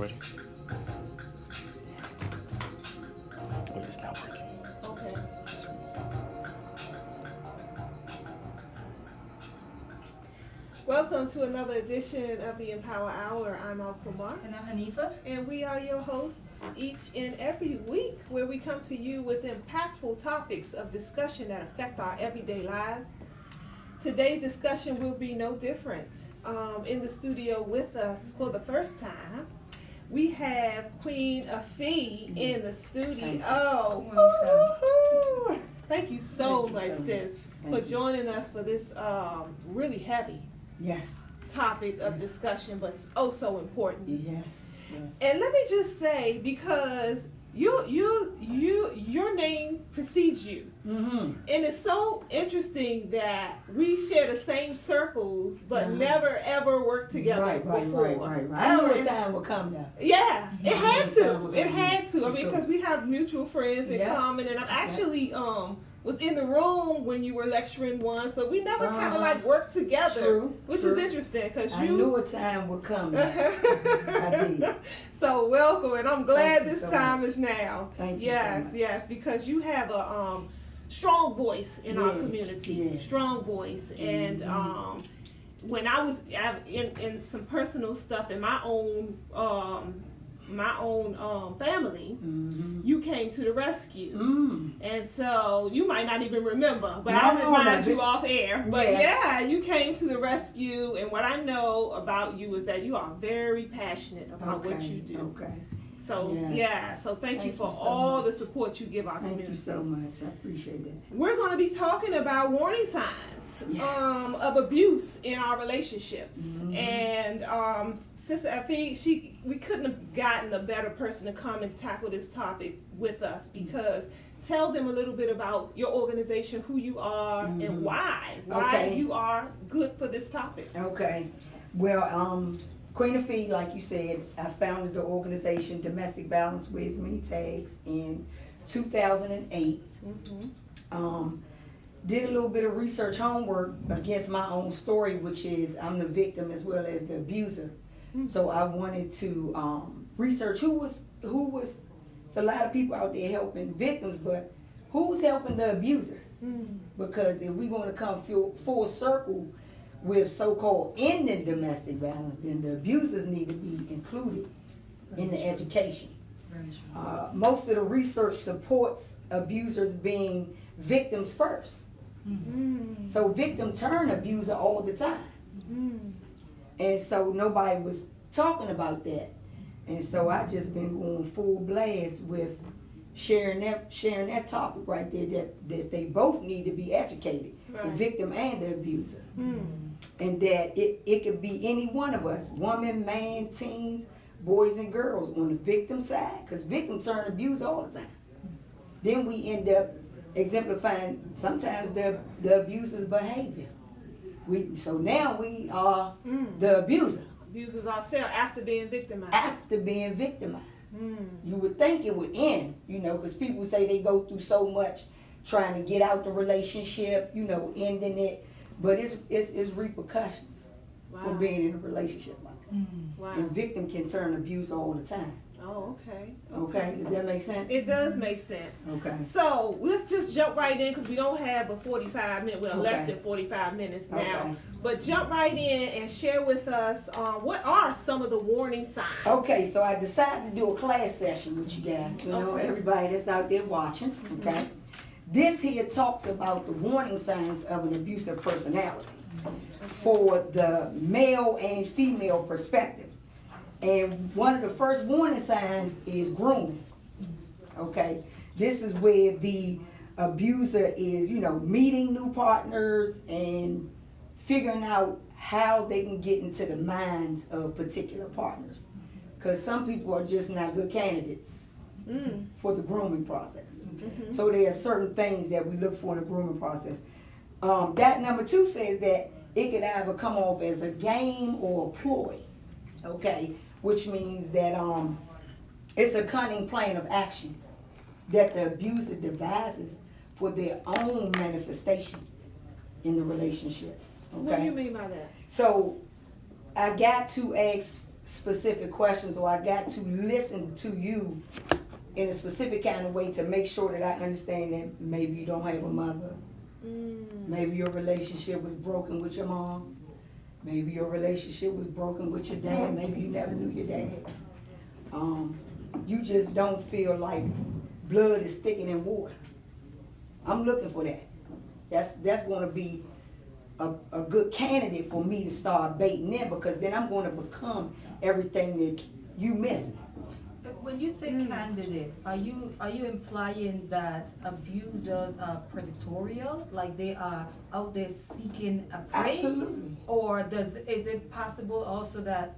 ready? Wait, it's not working. Okay. Welcome to another edition of the Empower Hour. I'm Al Kumar. And I'm Hanifa. And we are your hosts each and every week, where we come to you with impactful topics of discussion that affect our everyday lives. Today's discussion will be no different. In the studio with us for the first time, we have Queen Afi in the studio. Woo-hoo-hoo. Thank you so much, sis, for joining us for this really heavy topic of discussion, but oh so important. Yes. And let me just say, because your name precedes you, and it's so interesting that we share the same circles, but never ever worked together before. Right. I know what time will come now. Yeah, it had to. It had to. I mean, Sure. because we have mutual friends in common, and I'm actually was in the room when you were lecturing once, but we never kind of like worked together, which is interesting because I knew a time would come. I did. So welcome, and I'm glad this so time much. is now. Thank you yes, so much. yes, because you have a strong voice in our community, strong voice, and when I was in some personal stuff in my own family, you came to the rescue. And so you might not even remember, but I'll remind you off air. But yeah, you came to the rescue, and what I know about you is that you are very passionate about what you do. Okay. So so thank you for so all much. the support you give our community. Thank you so much. I appreciate that. We're going to be talking about warning signs of abuse in our relationships. And Sister Effie, we couldn't have gotten a better person to come and tackle this topic with us, because tell them a little bit about your organization, who you are, and why you are good for this topic. Okay. Well, Queen Effie, like you said, I founded the organization Domestic Violence Wears Many Tags in 2008. Did a little bit of research homework against my own story, which is I'm the victim as well as the abuser. So I wanted to research who was. It's a lot of people out there helping victims, but who's helping the abuser? Because if we're going to come full circle with so-called ending domestic violence, then the abusers need to be included in the education. Most of the research supports abusers being victims first. So victim turn abuser all the time. And so nobody was talking about that. And so I just been going full blast with sharing that topic right there, that they both need to be educated, the victim and the abuser. And that it could be any one of us, woman, man, teens, boys and girls on the victim side, because victims turn abuser all the time. Then we end up exemplifying sometimes the abuser's behavior. So now we are the abuser. Abusers ourselves after being victimized. After being victimized. You would think it would end, because people say they go through so much trying to get out the relationship, ending it. But it's repercussions for being in a relationship like that. And victim can turn abuse all the time. Oh, okay. Okay, does that make sense? It does make sense. Okay. So let's just jump right in, because we don't have a 45 minutes, well, less than 45 minutes now. Okay. But jump right in and share with us what are some of the warning signs. Okay, so I decided to do a class session with you guys. Everybody that's out there watching, okay? This here talks about the warning signs of an abusive personality for the male and female perspective. And one of the first warning signs is grooming. Okay, this is where the abuser is, meeting new partners and figuring out how they can get into the minds of particular partners. Because some people are just not good candidates for the grooming process. So there are certain things that we look for in the grooming process. That number 2 says that it could either come off as a game or a ploy. Okay, which means that it's a cunning plan of action that the abuser devises for their own manifestation in the relationship. Okay? What do you mean by that? So I got to ask specific questions, or I got to listen to you in a specific kind of way to make sure that I understand that maybe you don't have a mother. Maybe your relationship was broken with your mom. Maybe your relationship was broken with your dad. Maybe you never knew your dad. You just don't feel like blood is thicker than water. I'm looking for that. That's going to be a good candidate for me to start baiting in, because then I'm going to become everything that you missing. When you say candidate, are you implying that abusers are predatorial, like they are out there seeking a prey? Absolutely. Or is it possible also that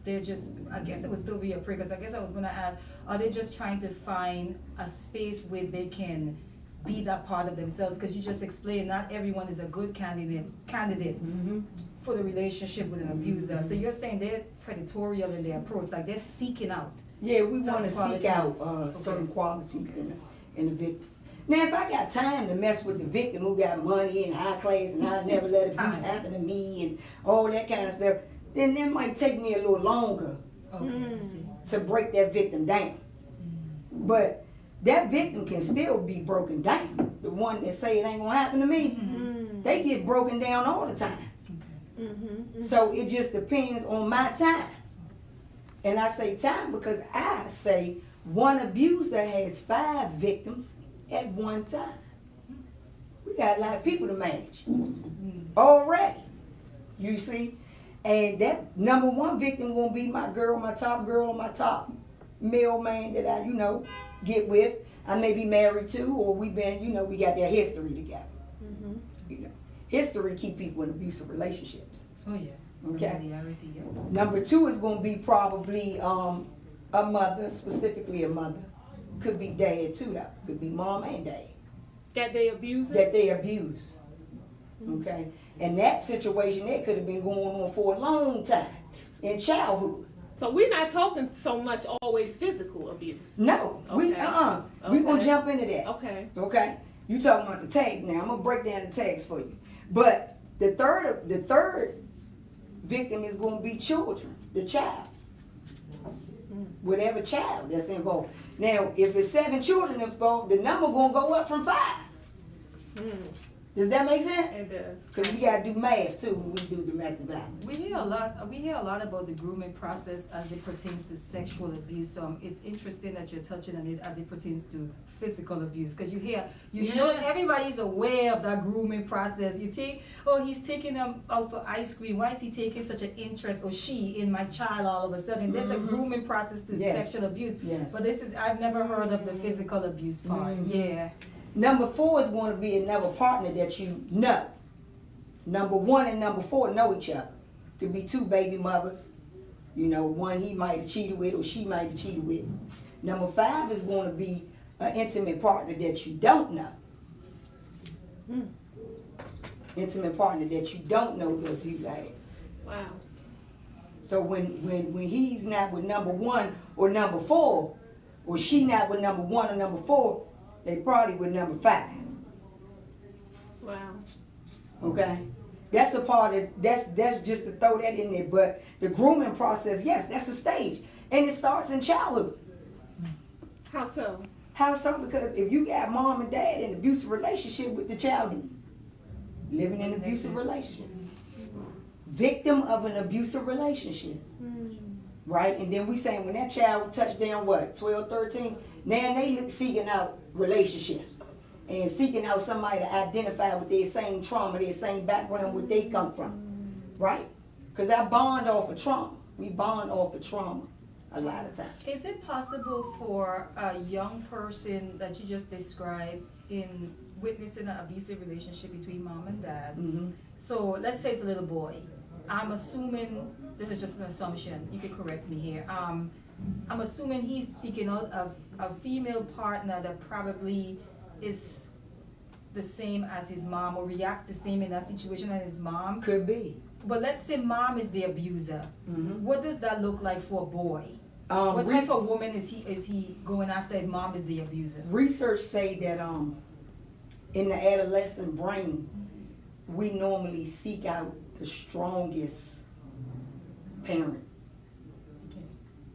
they're just, I guess it would still be a prey, because I guess I was gonna ask, are they just trying to find a space where they can be that part of themselves? Because you just explained not everyone is a good candidate for the relationship with an abuser. So you're saying they're predatorial in their approach, like they're seeking out. Yeah, we certain want to seek out qualities. certain qualities in the victim. Now, if I got time to mess with the victim who got money and high class and I never let abuse happen to me and all that kind of stuff, then that might take me a little longer to break that victim down. But that victim can still be broken down. The one that say it ain't gonna happen to me, they get broken down all the time. So it just depends on my time. And I say time because I say one abuser has 5 victims at one time. We got a lot of people to manage already, you see. And that number 1 victim gonna be my girl, my top girl, or my top male man that I, get with. I may be married to, or we been, we got that history together. History keep people in abusive relationships. Oh yeah. Okay. Familiarity, yeah. Number 2 is going to be probably a mother, specifically a mother. Could be dad too, though. Could be mom and dad. That they abuse it? That they abuse. Okay? And that situation, that could have been going on for a long time in childhood. So we're not talking so much always physical abuse. No. Okay. We're going to jump into that. Okay. Okay? You talking about the tags now. I'm going to break down the tags for you. But the third victim is going to be children, the child. Whatever child that's involved. Now, if it's 7 children involved, the number going to go up from 5. Does that make sense? It does. Because we got to do math too when we do domestic violence. We hear a lot about the grooming process as it pertains to sexual abuse. So it's interesting that you're touching on it as it pertains to physical abuse, because you know everybody's aware of that grooming process. You take, he's taking them out for ice cream. Why is he taking such an interest, or she, in my child all of a sudden? There's a grooming process to sexual abuse. Yes. But I've never heard of the physical abuse part. Yeah. Number 4 is going to be another partner that you know. Number 1 and number 4 know each other. Could be 2 baby mothers. One he might have cheated with, or she might have cheated with. Number 5 is going to be an intimate partner that you don't know. Intimate partner that you don't know the abuser has. Wow. So when he's not with number 1 or number 4, or she not with number 1 or number 4, they probably with number 5. Wow. Okay? That's a part of, that's just to throw that in there. But the grooming process, yes, that's a stage. And it starts in childhood. How so? How so? Because if you got mom and dad in an abusive relationship with the child, living in an abusive relationship. Victim of an abusive relationship. Right? And then we saying when that child touched down, 12, 13, now they seeking out relationships. And seeking out somebody to identify with their same trauma, their same background, where they come from. Right? Because I bond off of trauma. We bond off of trauma a lot of times. Is it possible for a young person that you just described in witnessing an abusive relationship between mom and dad? So let's say it's a little boy. I'm assuming, this is just an assumption, you can correct me here. I'm assuming he's seeking out a female partner that probably is the same as his mom, or reacts the same in that situation as his mom. Could be. But let's say mom is the abuser. What does that look like for a boy? What Research, type of woman is he going after if mom is the abuser? research say that in the adolescent brain, we normally seek out the strongest parent.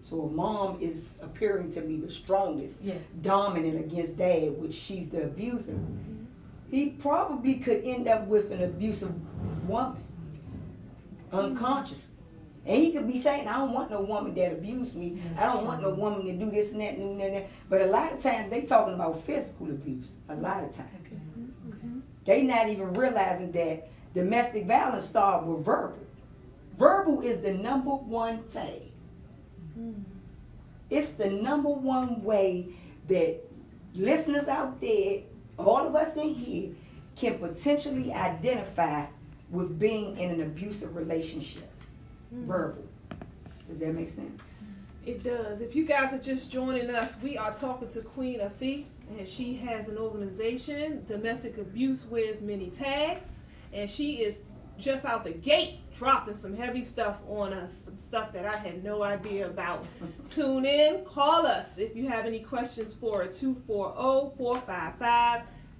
So if mom is appearing to be the strongest, Yes. dominant against dad, which she's the abuser, he probably could end up with an abusive woman, unconscious. And he could be saying, I don't want no woman that abused me. That's I don't want no woman to do this and that and that. But a lot of times they talking about physical abuse. A lot of times. Okay. They not even realizing that domestic violence starts with verbal. Verbal is the number one tag. It's the number one way that listeners out there, all of us in here, can potentially identify with being in an abusive relationship. Verbal. Does that make sense? It does. If you guys are just joining us, we are talking to Queen Afi, and she has an organization, Domestic Abuse Wears Many Tags, and she is just out the gate dropping some heavy stuff on us, some stuff that I had no idea about. Tune in, call us if you have any questions for her,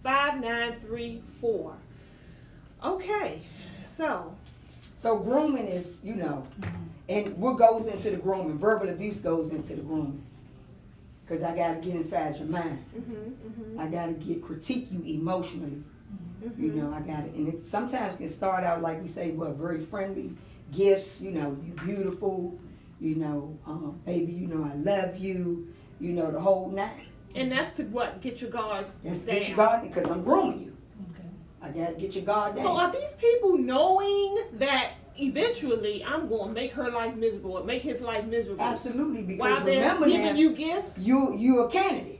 240-455-5934. Okay, so grooming is, and what goes into the grooming? Verbal abuse goes into the grooming. Because I got to get inside your mind. I got to critique you emotionally. I got to, and it sometimes can start out like we say, very friendly gifts, you beautiful, baby, I love you, the whole nine. and that's to what? Get your guards That's down. get your guard, because I'm grooming you. Okay. I got to get your guard down. So are these people knowing that eventually I'm going to make her life miserable, or make his life miserable? Absolutely, because While they're remember giving now, you gifts? you a candidate.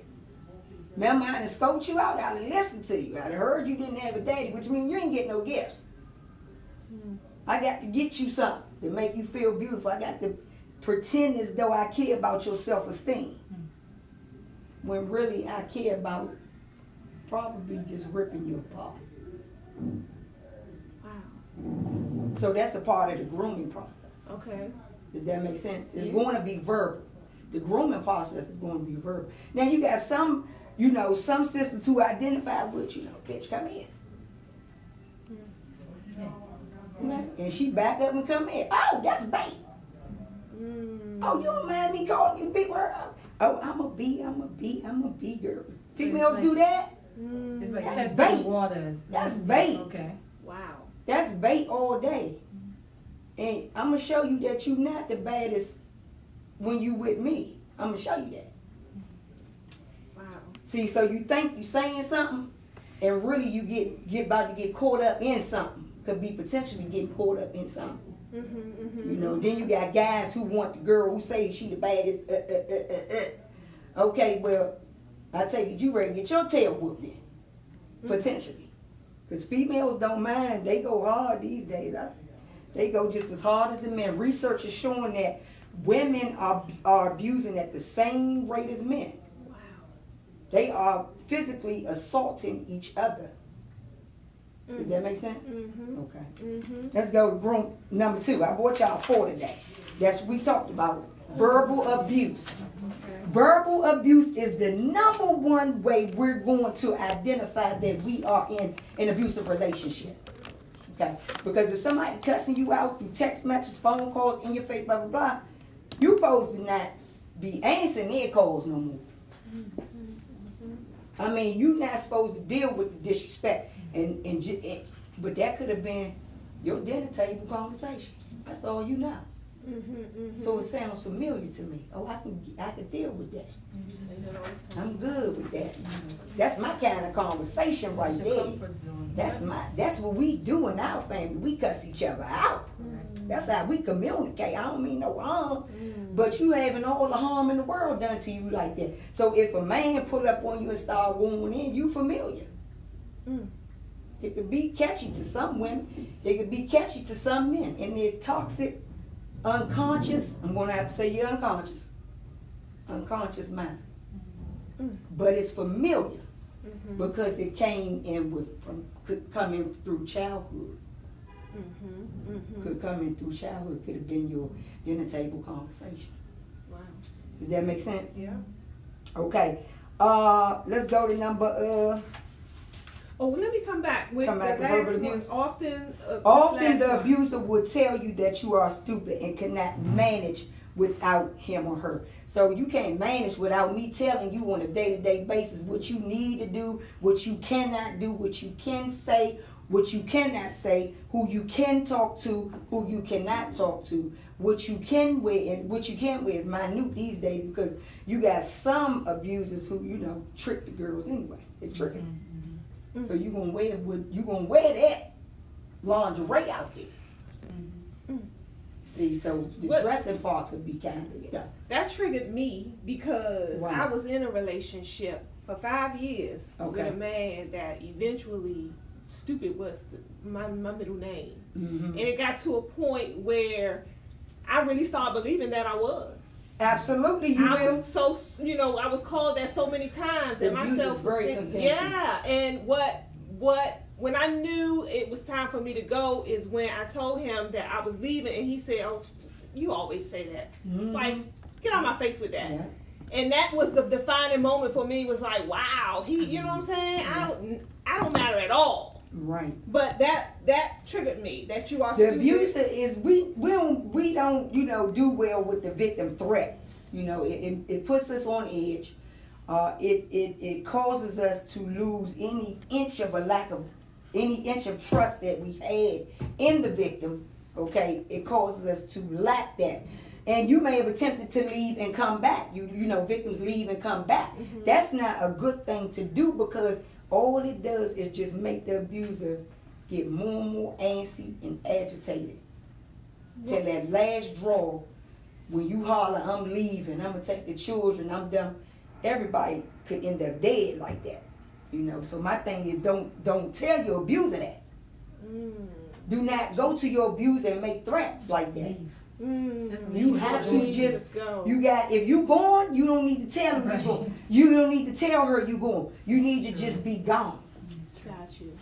Remember, I done scoped you out, I done listened to you, I done heard you didn't have a daddy, which means you ain't getting no gifts. I got to get you something to make you feel beautiful. I got to pretend as though I care about your self-esteem. When really I care about probably just ripping you apart. Wow. So that's a part of the grooming process. Okay. Does that make sense? It's Yeah. going to be verbal. The grooming process is going to be verbal. Now you got some, some sisters who identify with, bitch, come here. And she back up and come in. Oh, that's bait. Oh, you don't mind me calling you big word? Oh, I'm a B girl. Females like- do that? It's like That's testing bait. waters. That's bait. Okay. Wow. That's bait all day. And I'm going to show you that you're not the baddest when you with me. I'm going to show you that. Wow. See, so you think you saying something, and really you get about to get caught up in something. Could be potentially getting caught up in something. Then you got guys who want the girl who say she the baddest. Okay, well, I take it you ready to get your tail whooped then. Potentially. Because females don't mind. They go hard these days. They go just as hard as the men. Research is showing that women are abusing at the same rate as men. Wow. They are physically assaulting each other. Does that make sense? Okay. Let's go to groom number 2. I brought y'all 4 today. That's what we talked about. Verbal abuse. Verbal abuse is the number one way we're going to identify that we are in an abusive relationship. Okay? Because if somebody cussing you out through text messages, phone calls, in your face, blah, blah, blah, you supposed to not be answering their calls no more. I mean, you're not supposed to deal with the disrespect. But that could have been your dinner table conversation. That's all you know. So it sounds familiar to me. Oh, I can deal with that. I'm good with that. That's my kind of conversation right Your there. comfort zone. That's what we do in our family. We cuss each other out. That's how we communicate. I don't mean no harm, but you having all the harm in the world done to you like that. So if a man pull up on you and start going in, you familiar. It could be catchy to some women. It could be catchy to some men. And they're toxic, unconscious. I'm going to have to say you're unconscious. Unconscious mind. But it's familiar because it came in could come in through childhood. Could come in through childhood. Could have been your dinner table conversation. Wow. Does that make sense? Yeah. Okay. Let's go to number Oh, let me come back with Come back the with last verbal one. abuse. Often Often last the one. abuser will tell you that you are stupid and cannot manage without him or her. So you can't manage without me telling you on a day-to-day basis what you need to do, what you cannot do, what you can say, what you cannot say, who you can talk to, who you cannot talk to, what you can wear and what you can't wear is minute these days because you got some abusers who, trick the girls anyway. They trick them. So you gonna wear that lingerie outfit. See, so the dressing part could be kind of, That triggered me because Wow. I was in a relationship for 5 years with a man that eventually, stupid was my middle name. And it got to a point where I really started believing that I was. Absolutely, you I will. was so, I was called that so many times The that abuse myself is very was convincing. yeah. And when I knew it was time for me to go is when I told him that I was leaving, and he said, "Oh, you always say that. It's like, get on my face with that." Yeah. And that was the defining moment for me. Was like, wow, you know what I'm saying? I don't matter at all. Right. But that triggered me. That you are The stupid. abuser is we don't do well with the victim threats. It puts us on edge. It causes us to lose any inch of trust that we had in the victim. Okay, it causes us to lack that. And you may have attempted to leave and come back. Victims leave and come back. That's not a good thing to do because all it does is just make the abuser get more and more antsy and agitated. Till that last draw, when you holler, "I'm leaving, I'm gonna take the children, I'm done," everybody could end up dead like that. So my thing is don't tell your abuser that. Do not go to your abuser and make threats like that. You have to just go. if you going, you don't need to tell him you going. You don't need to tell her you going. You need to just be gone. Got you.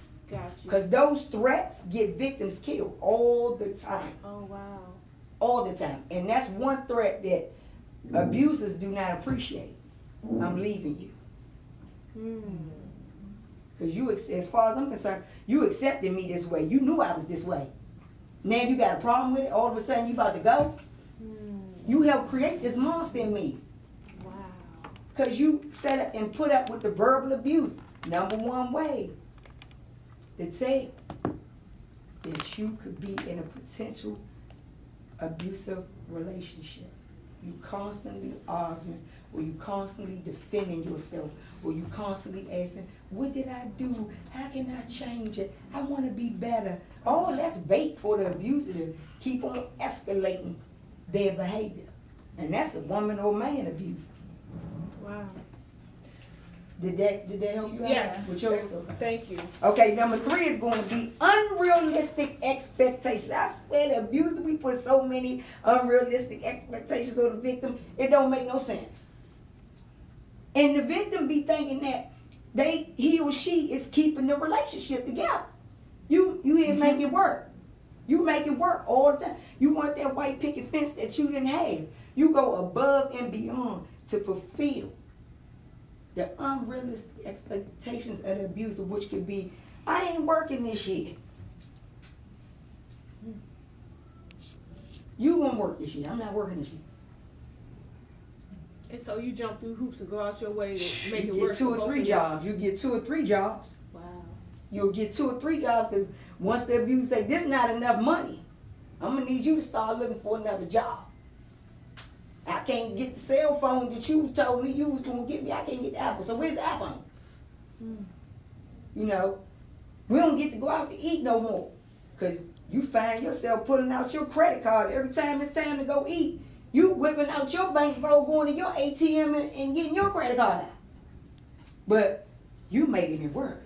Because those threats get victims killed all the time. Oh wow. All the time. And that's one threat that abusers do not appreciate. "I'm leaving you." Because as far as I'm concerned, you accepted me this way. You knew I was this way. Now you got a problem with it. All of a sudden you about to go. You helped create this monster in me. Wow. Because you set up and put up with the verbal abuse. Number one way that said that you could be in a potential abusive relationship. You constantly arguing, or you constantly defending yourself, or you constantly asking, "What did I do? How can I change it? I want to be better." All that's bait for the abuser to keep on escalating their behavior. And that's a woman or man abuse. Wow. Did that help you out? Yes. With yours? Thank you. Okay, number 3 is going to be unrealistic expectations. I swear the abuser, we put so many unrealistic expectations on the victim, it don't make no sense. And the victim be thinking that he or she is keeping the relationship together. You here make it work. You make it work all the time. You want that white picket fence that you didn't have. You go above and beyond to fulfill the unrealistic expectations of the abuser, which could be, "I ain't working this year." You gonna work this year. I'm not working this year. And so you jump through hoops and go out your way to make it You work. get 2 for or both 3 of you. jobs. You get 2 or 3 jobs. Wow. You'll get 2 or 3 jobs because once the abuser say, "This is not enough money, I'm gonna need you to start looking for another job. I can't get the cell phone that you told me you was gonna get me. I can't get the Apple. So where's the iPhone?" We don't get to go out to eat no more because you find yourself pulling out your credit card every time it's time to go eat. You whipping out your bankroll, going to your ATM and getting your credit card out. But you making it work.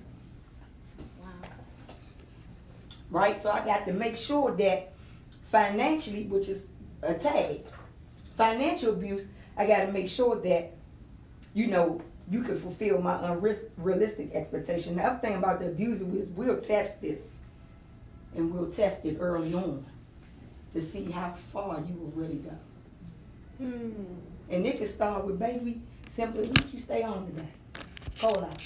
Wow. Right? So I got to make sure that financially, which is a tag, financial abuse, I got to make sure that, you can fulfill my unrealistic expectation. The other thing about the abuser is we'll test this, and we'll test it early on to see how far you will really go. And it can start with, "Baby, simply, why don't you stay home today? Call out."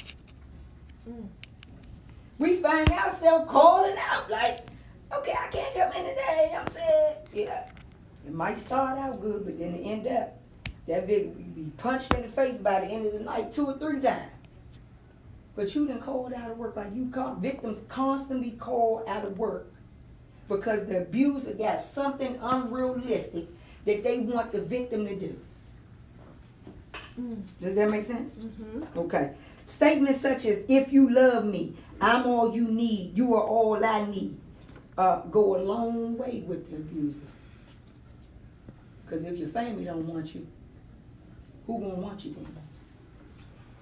We find ourselves calling out like, "Okay, I can't come in today, I'm sad." It might start out good, but then it end up, that victim will be punched in the face by the end of the night 2 or 3 times. But you done called out of work. Like victims constantly call out of work because the abuser got something unrealistic that they want the victim to do. Does that make sense? Mm-hmm. Okay. Statements such as, if you love me, I'm all you need, you are all I need, go a long way with the abuser. Because if your family don't want you, who gonna want you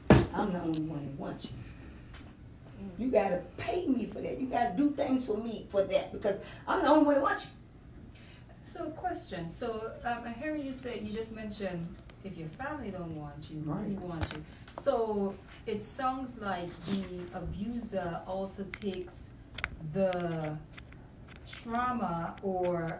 then? I'm the only one that wants you. You gotta pay me for that. You gotta do things for me for that because I'm the only one that wants you. So question, so I hear you say, you just mentioned if your family don't want you, Right. who wants you? So it sounds like the abuser also takes the trauma or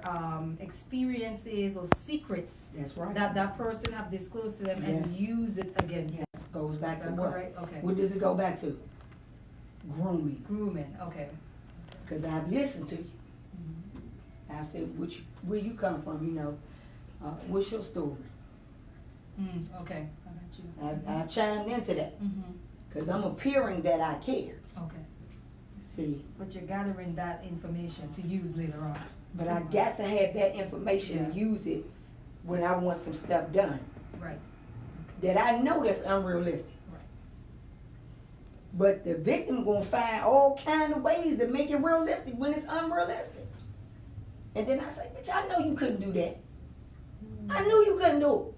experiences or secrets That's right. that person have disclosed to them and Yes. use it against them. Goes back Is to that what? correct? Okay. What does it go back to? Grooming. Grooming, okay. Because I've listened to you. I said, where you come from, you know, what's your story? Okay, I got you. I chimed into that Mm-hmm. because I'm appearing that I care. Okay. See, But you're gathering that information to use later on. but I got to have that information and use it when I want some stuff done Right. that I know that's unrealistic. Right. But the victim gonna find all kind of ways to make it realistic when it's unrealistic. And then I say, bitch, I know you couldn't do that. I knew you couldn't do it.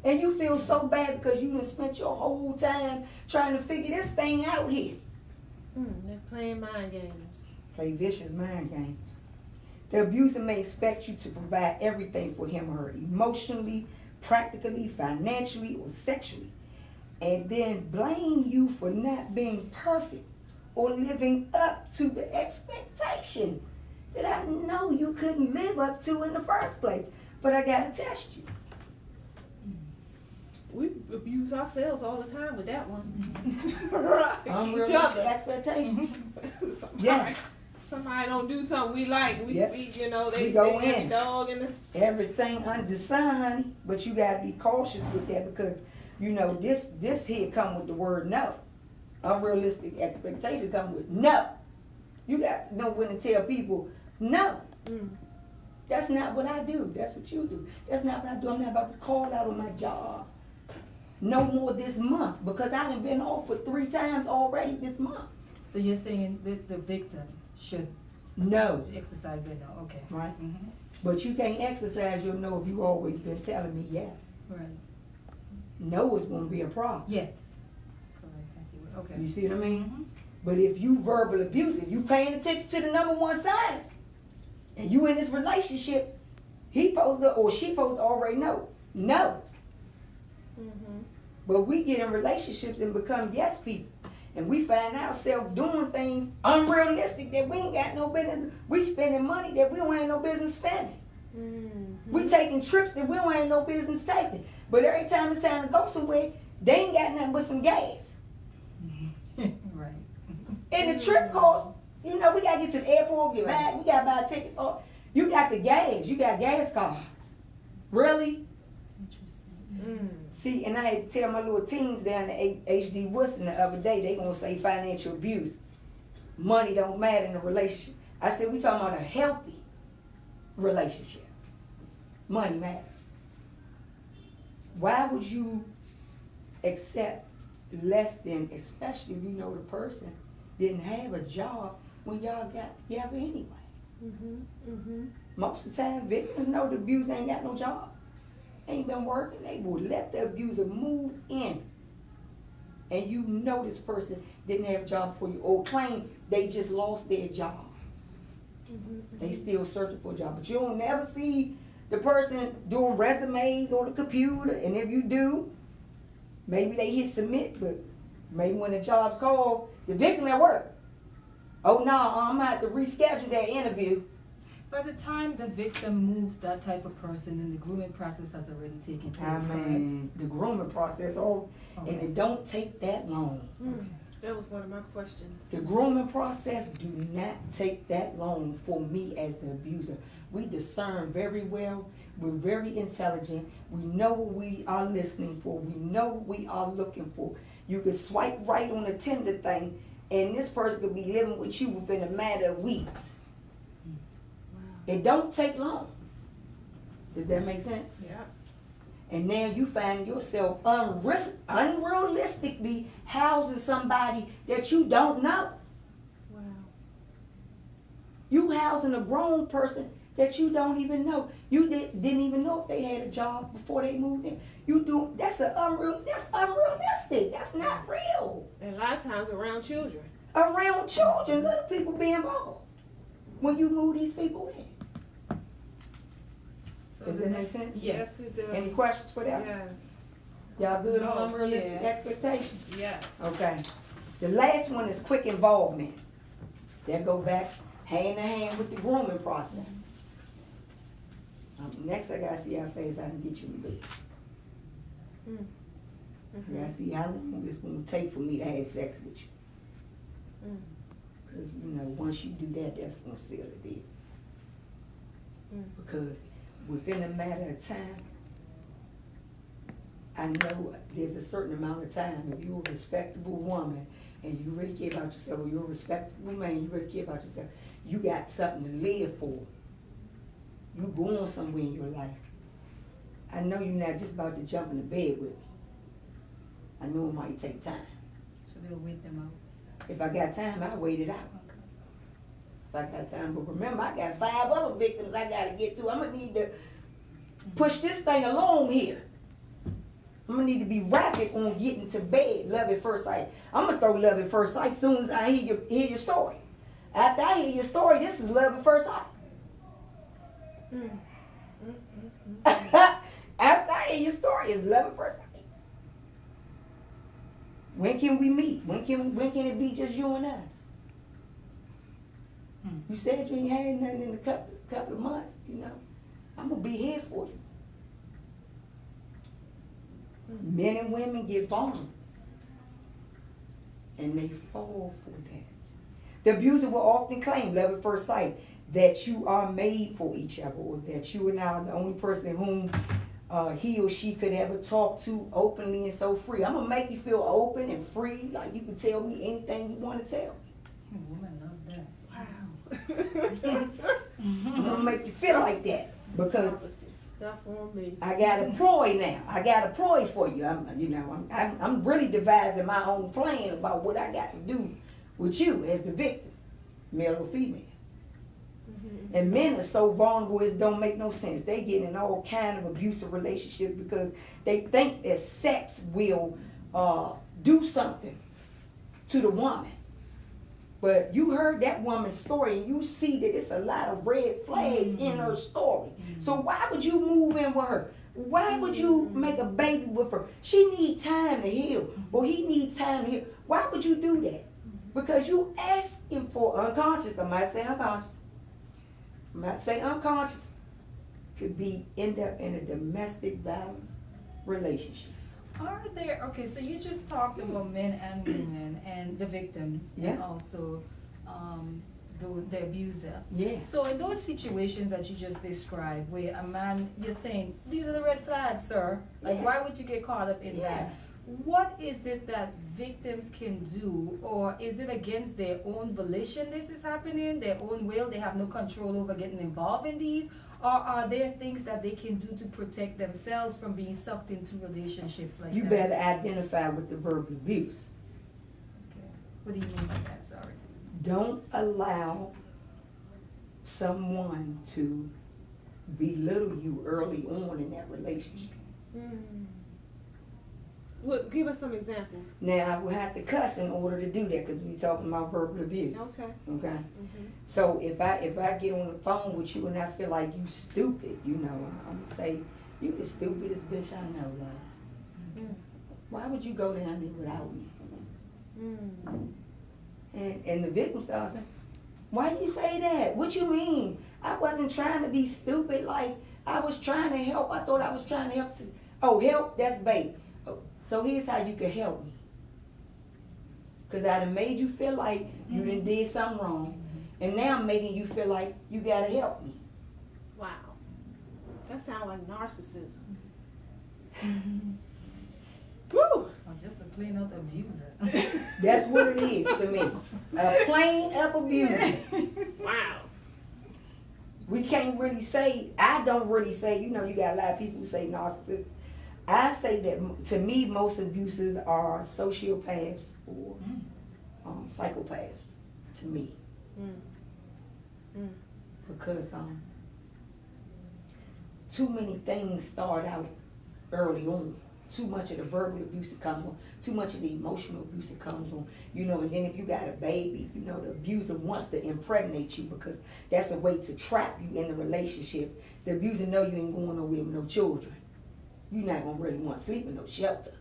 And you feel so bad because you done spent your whole time trying to figure this thing out here. They're playing mind games. Play vicious mind games. The abuser may expect you to provide everything for him or her, emotionally, practically, financially, or sexually, and then blame you for not being perfect or living up to the expectation that I know you couldn't live up to in the first place. But I gotta test you. We abuse ourselves all the time with that one. Right. Each Unrealistic other. expectation. Somebody, Yes. somebody don't do something we like. We you know, they We go every in. dog in the Everything under the sun, honey. But you gotta be cautious with that because you know this here come with the word no. Unrealistic expectations come with no. You got to know when to tell people no. That's not what I do. That's what you do. That's not what I do. I'm not about to call out on my job. No more this month because I done been off for 3 times already this month. So you're saying that the victim should No. exercise their no, okay. Right? Mm-hmm. But you can't exercise your no if you always been telling me yes. Right. No is going to be a problem. Yes. Correct. I see what, okay. You see what I mean? Mhm. But if you verbal abusive, you paying attention to the number one sign, and you in this relationship, he supposed to or she supposed to already know. No. But we get in relationships and become yes people. And we find ourselves doing things unrealistic that we ain't got no business. We spending money that we don't have no business spending. We taking trips that we don't have no business taking. But every time it's time to go somewhere, they ain't got nothing but some gas. Right. And the trip costs, you know, we gotta get to the airport, get back, we gotta buy tickets. Or you got the gas, you got gas cards. Really? Interesting. See, and I had to tell my little teens down at HD Woodson the other day, they gonna say financial abuse. Money don't matter in a relationship. I said, we talking about a healthy relationship. Money matters. Why would you accept less than, especially if you know the person didn't have a job when y'all got together anyway? Most of the time, victims know the abuser ain't got no job. Ain't been working. They will let the abuser move in. And you know this person didn't have a job before you, or claim they just lost their job. They still searching for a job. But you don't never see the person doing resumes on the computer. And if you do, maybe they hit submit, but maybe when the job's called, the victim at work. Oh no, I'm gonna have to reschedule that interview. By the time the victim moves that type of person, then the grooming process has already taken I place, mean, the grooming process, and Okay. it don't take that long. That was one of my questions. The grooming process do not take that long for me as the abuser. We discern very well. We're very intelligent. We know what we are listening for. We know what we are looking for. You could swipe right on the Tinder thing, and this person could be living with you within a matter of weeks. Wow. It don't take long. Does that make sense? Yeah. And now you find yourself unrealistically housing somebody that you don't know. Wow. You housing a grown person that you don't even know. You didn't even know if they had a job before they moved in. That's unrealistic. That's not real. And a lot of times around children. Around children, little people be involved when you move these people in. So Does that make sense? Yes. It does. Any questions for that? Yes. Y'all good No, on unrealistic yeah. expectations? Yes. Okay. The last one is quick involvement. That go back hand in hand with the grooming process. Next, I gotta see how fast I can get you in bed. Mm. I gotta see how long it's gonna take for me to have sex with you. Mm. Because, once you do that, that's gonna seal the deal. Mm. Because within a matter of time, I know there's a certain amount of time. If you're a respectable woman and you really care about yourself, or you're a respectable man, you really care about yourself, you got something to live for. You going somewhere in your life. I know you're not just about to jump in the bed with me. I know it might take time. So they'll wait them out. If I got time, I'll wait it out. Okay. If I got time, but remember, I got 5 other victims I gotta get to. I'm gonna need to push this thing along here. I'm gonna need to be rapid on getting to bed. Love at first sight. I'm gonna throw love at first sight as soon as I hear your story. After I hear your story, this is love at first sight. Mm. Mm, mm, mm. After I hear your story, it's love at first sight. When can we meet? When can it be just you and us? You said you ain't had nothing in a couple of months, I'm gonna be here for you. Men and women get vulnerable. And they fall for that. The abuser will often claim, love at first sight, that you are made for each other, or that you and I are the only person whom he or she could ever talk to openly and so free. I'm gonna make you feel open and free, like you can tell me anything you want to tell me. Women love that. Wow. I'm gonna make you feel like that because Opposite stuff on me. I got a ploy now. I got a ploy for you. I'm really devising my own plan about what I got to do with you as the victim, male or female. Mm-hmm. And men are so vulnerable, it don't make no sense. They get in all kind of abusive relationships because they think that sex will do something to the woman. But you heard that woman's story and you see that it's a lot of red flags in her story. So why would you move in with her? Why would you make a baby with her? She needs time to heal, or he needs time to heal. Why would you do that? Because you asking for unconscious. I might say unconscious. I might say unconscious. Could be end up in a domestic violence relationship. Are there, okay, so you just talked about men and women and the victims and Yeah. also the abuser. Yes. So in those situations that you just described where a man, you're saying, these are the red flags, sir. Like, Yeah. why would you get caught up in Yeah. that? What is it that victims can do, or is it against their own volition this is happening, their own will, they have no control over getting involved in these? Or are there things that they can do to protect themselves from being sucked into relationships like You that? better identify with the verbal abuse. Okay. What do you mean by that? Sorry. Don't allow someone to belittle you early on in that relationship. Mm. Well, give us some examples. Now, I will have to cuss in order to do that because we're talking about verbal abuse. Okay. Okay. Mm-hmm. So if I get on the phone with you and I feel like you stupid, I'm gonna say, you the stupidest bitch I know, love. Mm. Why would you go down there without me? Mm. And the victim starts saying, why you say that? What you mean? I wasn't trying to be stupid. Like, I was trying to help. I thought I was trying to help. Oh, help? That's bait. Oh, so here's how you can help me. Because I done made you feel like you done did something wrong. And now I'm making you feel like you gotta help me. Wow. That sounds like narcissism. Woo! Or just a plain out abuser. That's what it is to me. A plain up abuser. Wow. We can't really say, I don't really say, you know, you got a lot of people who say narcissist. I say that to me, most abusers are sociopaths or psychopaths to me. Because too many things start out early on. Too much of the verbal abuse that comes on, too much of the emotional abuse that comes on, you know, and then if you got a baby, you know, the abuser wants to impregnate you because that's a way to trap you in the relationship. The abuser know you ain't going nowhere with no children. You're not gonna really want to sleep in no shelter,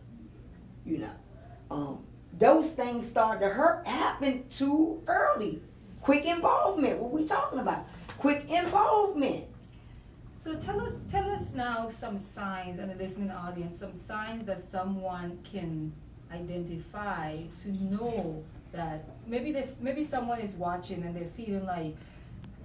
you know. Those things start to happen too early. Quick involvement, what we talking about? Quick involvement. So tell us now some signs, and the listening audience, some signs that someone can identify to know that maybe someone is watching and they're feeling like,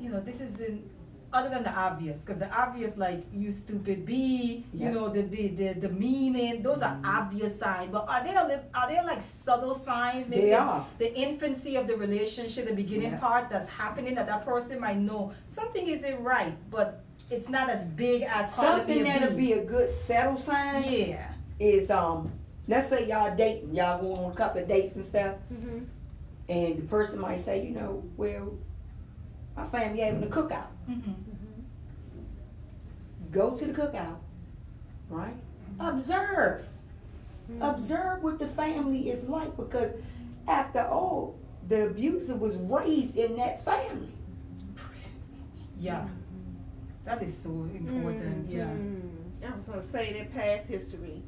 you know, this isn't, other than the obvious, because the obvious, like, you stupid bee, you know, the meaning, those are obvious signs. But are there like subtle signs? Maybe They are. The infancy of the relationship, the beginning part that's happening that person might know something isn't right, but it's not as big as something that'll be a good settle sign. Yeah. Is let's say y'all dating, y'all going on a couple of dates and stuff, and the person might say, you know, well, my family having a cookout. Go to the cookout, right? Observe what the family is like, because after all, the abuser was raised in that family. Yeah. That is so important. Yeah. I was gonna say that past history.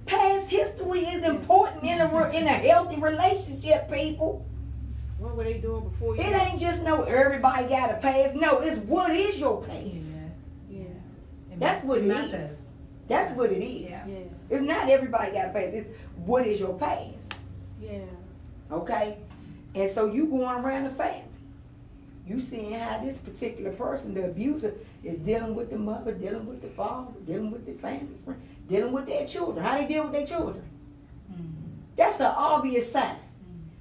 Past history is important in a healthy relationship, people. What were they doing before you? It ain't just no everybody got a past. No, it's what is your past. Yeah. That's what it matters. is. That's what it is. Yeah. Yeah. It's not everybody got a past. It's what is your past. Yeah. Okay? And so you going around the family. You seeing how this particular person, the abuser, is dealing with the mother, dealing with the father, dealing with the family friend, dealing with their children. How they deal with their children. That's an obvious sign.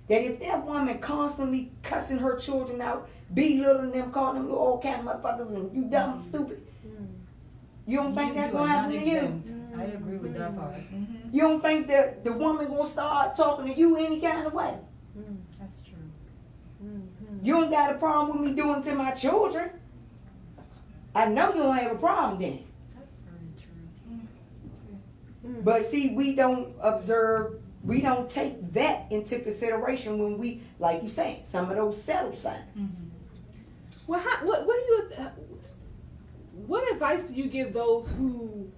That if that woman constantly cussing her children out, belittling them, calling them little old kind of motherfuckers and you dumb, stupid. You don't think that's gonna happen to you? I agree with that part. You don't think that the woman gonna start talking to you any kind of way? That's true. You don't got a problem with me doing it to my children. I know you don't have a problem then. That's very true. But see, we don't observe, we don't take that into consideration when we, like you say, some of those settle signs. Well, what do you? What advice do you give those who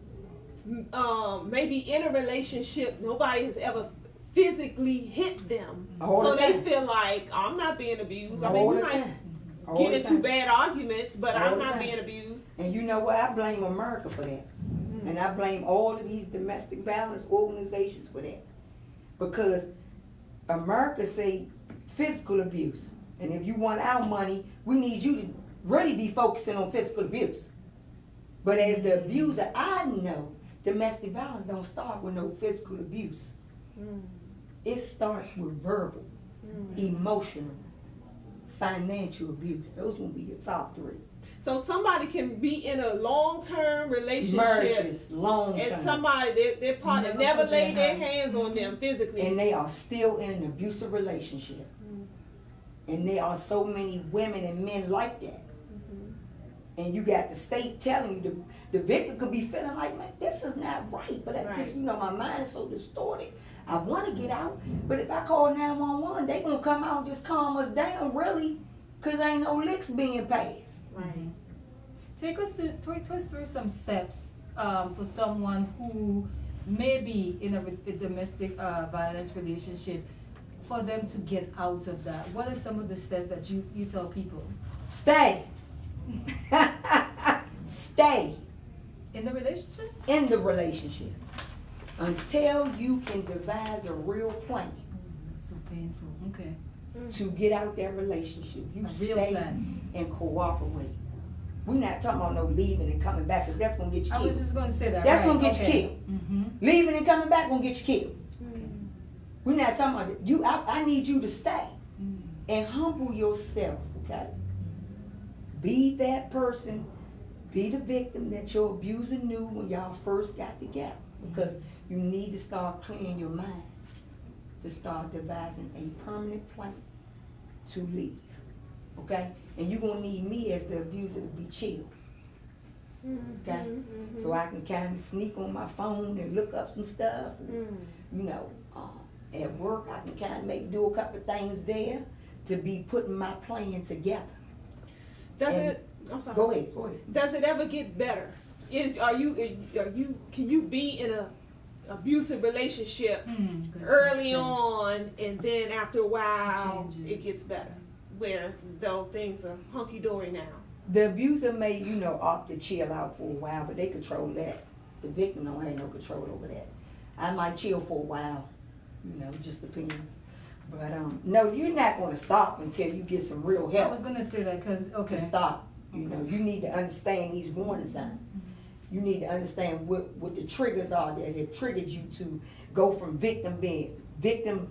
maybe in a relationship nobody has ever physically hit them, so they feel like I'm not being abused? I mean, we might get into bad arguments, but I'm not being abused. And you know what? I blame America for that. And I blame all of these domestic violence organizations for that. Because America say physical abuse. And if you want our money, we need you to really be focusing on physical abuse. But as the abuser, I know domestic violence don't start with no physical abuse. It starts with verbal, emotional, financial abuse. Those will be your top three. So somebody can be in a long-term relationship, Marriages, long term, and somebody their partner never laid their hands on them physically, and they are still in an abusive relationship. And there are so many women and men like that. And you got the state telling you, the victim could be feeling like, man, this is not right. But I just, you know, my mind is so distorted. I want to get out, but if I call 911, they gonna come out and just calm us down, really, because ain't no licks being passed. Right. Take us through some steps for someone who may be in a domestic violence relationship, for them to get out of that. What are some of the steps that you tell people? Stay. Stay In the relationship? in the relationship until you can devise a real plan. So painful. Okay. to get out that relationship. You A real stay plan. and cooperate. We're not talking about no leaving and coming back, because that's gonna get you I killed. was just gonna say that. That's right. gonna get okay. you killed. Mm-hmm. Leaving and coming back gonna get you killed. Okay. We're not talking about you. I need you to stay Mm. and humble yourself. Okay. Be that person. Be the victim that your abuser knew when y'all first got together. Because you need to start clearing your mind to start devising a permanent plan to leave. Okay? And you're going to need me as the abuser to be chill. Okay? So I can kind of sneak on my phone and look up some stuff. And, you know, at work I can kind of do a couple of things there to be putting my plan together. I'm sorry. Go ahead. Does it ever get better? Can you be in a abusive relationship Good early question. on, and then after a while Changes. it gets better, where though things are hunky dory now? The abuser may, opt to chill out for a while, but they control that. The victim don't have no control over that. I might chill for a while, it just depends. But no, you're not going to stop until you get some real I help was gonna say that because to stop. You need to understand these warning signs. You need to understand what the triggers are that have triggered you to go from victim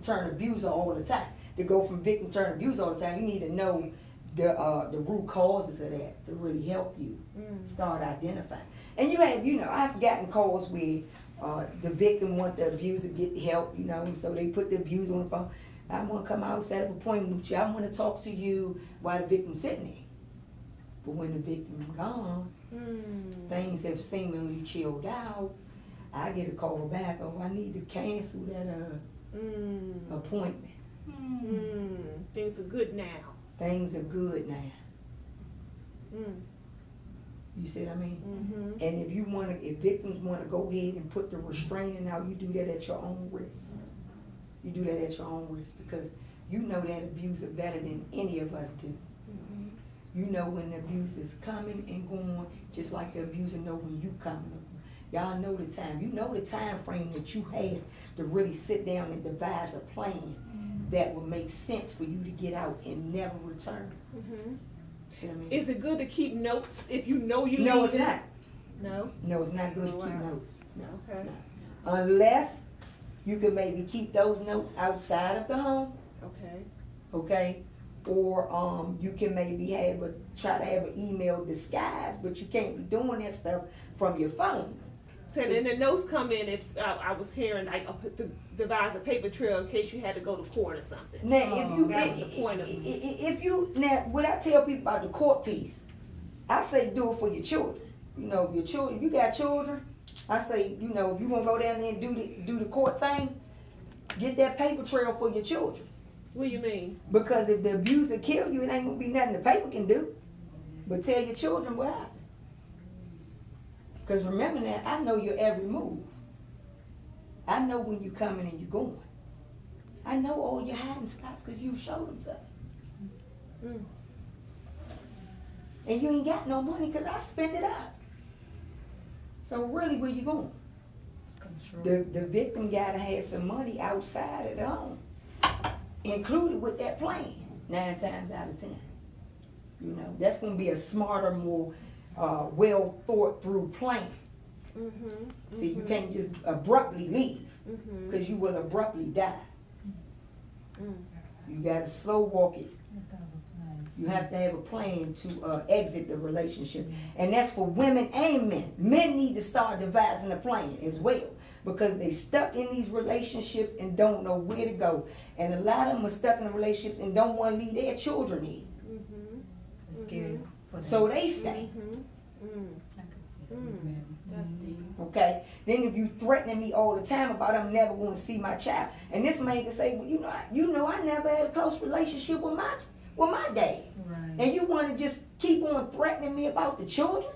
turn abuser all the time. To go from victim turn abuser all the time, you need to know the root causes of that to really help you start identifying. And you have, I've gotten calls where the victim want the abuser to get help, so they put the abuser on the phone. I want to come out and set up an appointment with you. I want to talk to you while the victim's sitting there. But when the victim gone, things have seemingly chilled out. I get a call back, I need to cancel that appointment. Things are good now. Things are good now. You see what I mean? And if victims want to go ahead and put the restraining out, you do that at your own risk. You do that at your own risk, because you know that abuser better than any of us do. You know when the abuse is coming and going, just like the abuser know when you coming. Y'all know the time. You know the time frame that you have to really sit down and devise a plan that will make sense for you to get out and never return. See what I mean? Is it good to keep notes if you know you No, leaving? it's not. No? No, it's not good to Oh, keep wow. notes. No, Okay. it's not. Unless you can maybe keep those notes outside of the home, Okay. okay? Or you can maybe try to have an email disguise, but you can't be doing that stuff from your phone. So then the notes come in if I was hearing like devise a paper trail in case you had to go to court or something. Now, that was the point of it. what I tell people about the court piece, I say do it for your children. If your children, you got children, I say, if you want to go down there and do the court thing, get that paper trail for your children. What do you mean? Because if the abuser kill you, it ain't gonna be nothing the paper can do. But tell your children what happened. Because remember now, I know your every move. I know when you're coming and you're going. I know all your hiding spots because you showed them to me. And you ain't got no money because I spend it up. So really, where you going? Control. The victim gotta have some money outside of the home, included with that plan, 9 times out of 10. That's gonna be a smarter, more well thought through plan. See, you can't just abruptly leave, because you will abruptly die. You gotta slow walk it. You have to have a plan to exit the relationship. And that's for women and men. Men need to start devising a plan as well, because they stuck in these relationships and don't know where to go. And a lot of them are stuck in relationships and don't want to leave their children in. Scared for them. So they stay. I can see that with men. That's deep. Okay? Then if you threatening me all the time about I'm never going to see my child, and this man can say, well, I never had a close relationship with my dad. Right. And you want to just keep on threatening me about the children?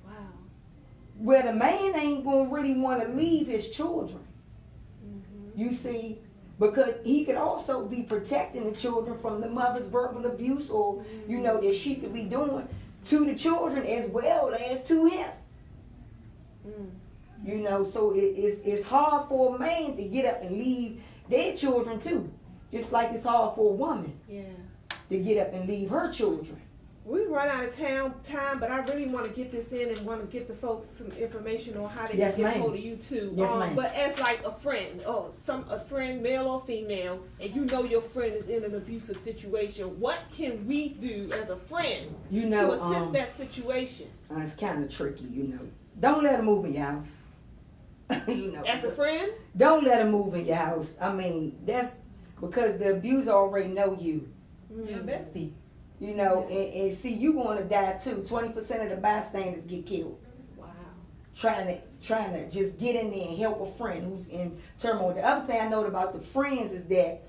Wow. Where the man ain't going to really want to leave his children. You see, because he could also be protecting the children from the mother's verbal abuse, or, that she could be doing to the children as well as to him. So it's hard for a man to get up and leave their children too. Just like it's hard for a woman Yeah. to get up and leave her children. We run out of time, but I really want to get this in and want to get the folks some information on how they Yes, can get ma'am. hold of you too. Yes, ma'am. But as like a friend, a friend, male or female, and you know your friend is in an abusive situation, what can we do as a friend You know, to assist that situation? It's kind of tricky, you know. Don't let them move in your house. You know. As a friend? Don't let them move in your house. I mean, that's because the abuser already know you. Your bestie. You know, and see, you going to die too. 20% of the bystanders get killed. Wow. Trying to just get in there and help a friend who's in turmoil. The other thing I know about the friends is that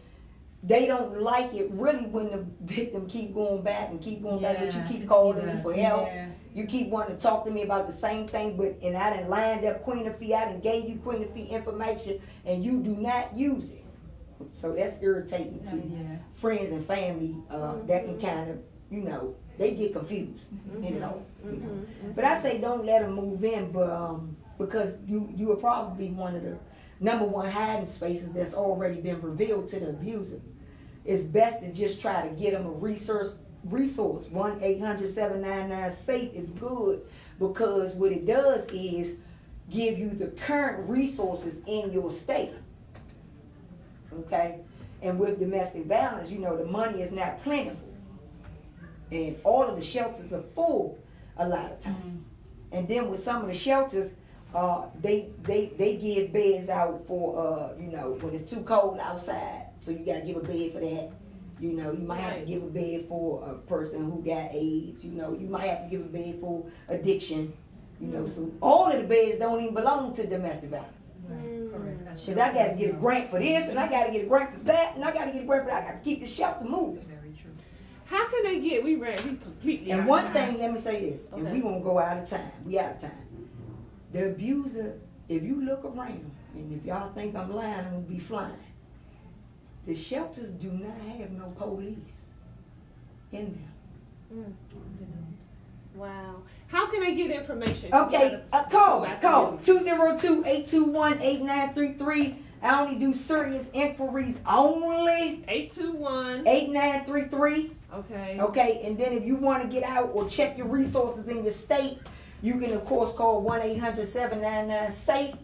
they don't like it really when the victim keep going back and keep going back, but you keep calling me for help. Yeah. You keep wanting to talk to me about the same thing, and I done lined up Queen of Fee, I done gave you Queen of Fee information, and you do not use it. So that's irritating to Yeah. friends and family. That can kind of, you know, they get confused in it all. You know. But I say don't let them move in, but because you are probably one of the number one hiding spaces that's already been revealed to the abuser. It's best to just try to get them a resource. 1-800-799-SAFE is good because what it does is give you the current resources in your state. Okay? And with domestic violence, you know, the money is not plentiful. And all of the shelters are full a lot of times. And then with some of the shelters, they give beds out for, you know, when it's too cold outside. So you got to give a bed for that. You know, you might have to give a bed for a person who got AIDS. You know, you might have to give a bed for addiction. You know, so all of the beds don't even belong to domestic violence. Correct. Because I got to get a grant for this, and I got to get a grant for that, and I got to get a grant for that. I got to keep the shelter moving. Very true. How can they get, we completely And out one of thing, time. let me say this, and Okay. we gonna go out of time. We out of time. The abuser, if you look around, and if y'all think I'm lying, I'm gonna be flying. The shelters do not have no police in them. Wow. How can they get information? Okay, call 202-821-8933. I only do serious inquiries only. 821. 8933. Okay. Okay, and then if you want to get out or check your resources in your state, you can of course call 1-800-799-SAFE.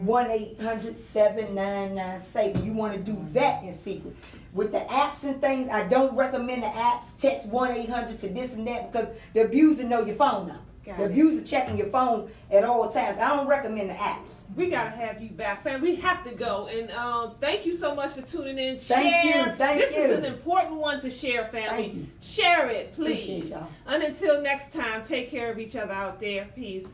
1-800-799-SAFE. You want to do that in secret. With the apps and things, I don't recommend the apps. Text 1-800 to this and that because the abuser know your phone number. Got The it. abuser checking your phone at all times. I don't recommend the apps. We gotta have you back, fam. We have to go, and thank you so much for tuning in. Thank you, Share. thank This is you. an important one to share, family. Thank you. Share it, Appreciate please. y'all. And until next time, take care of each other out there. Peace.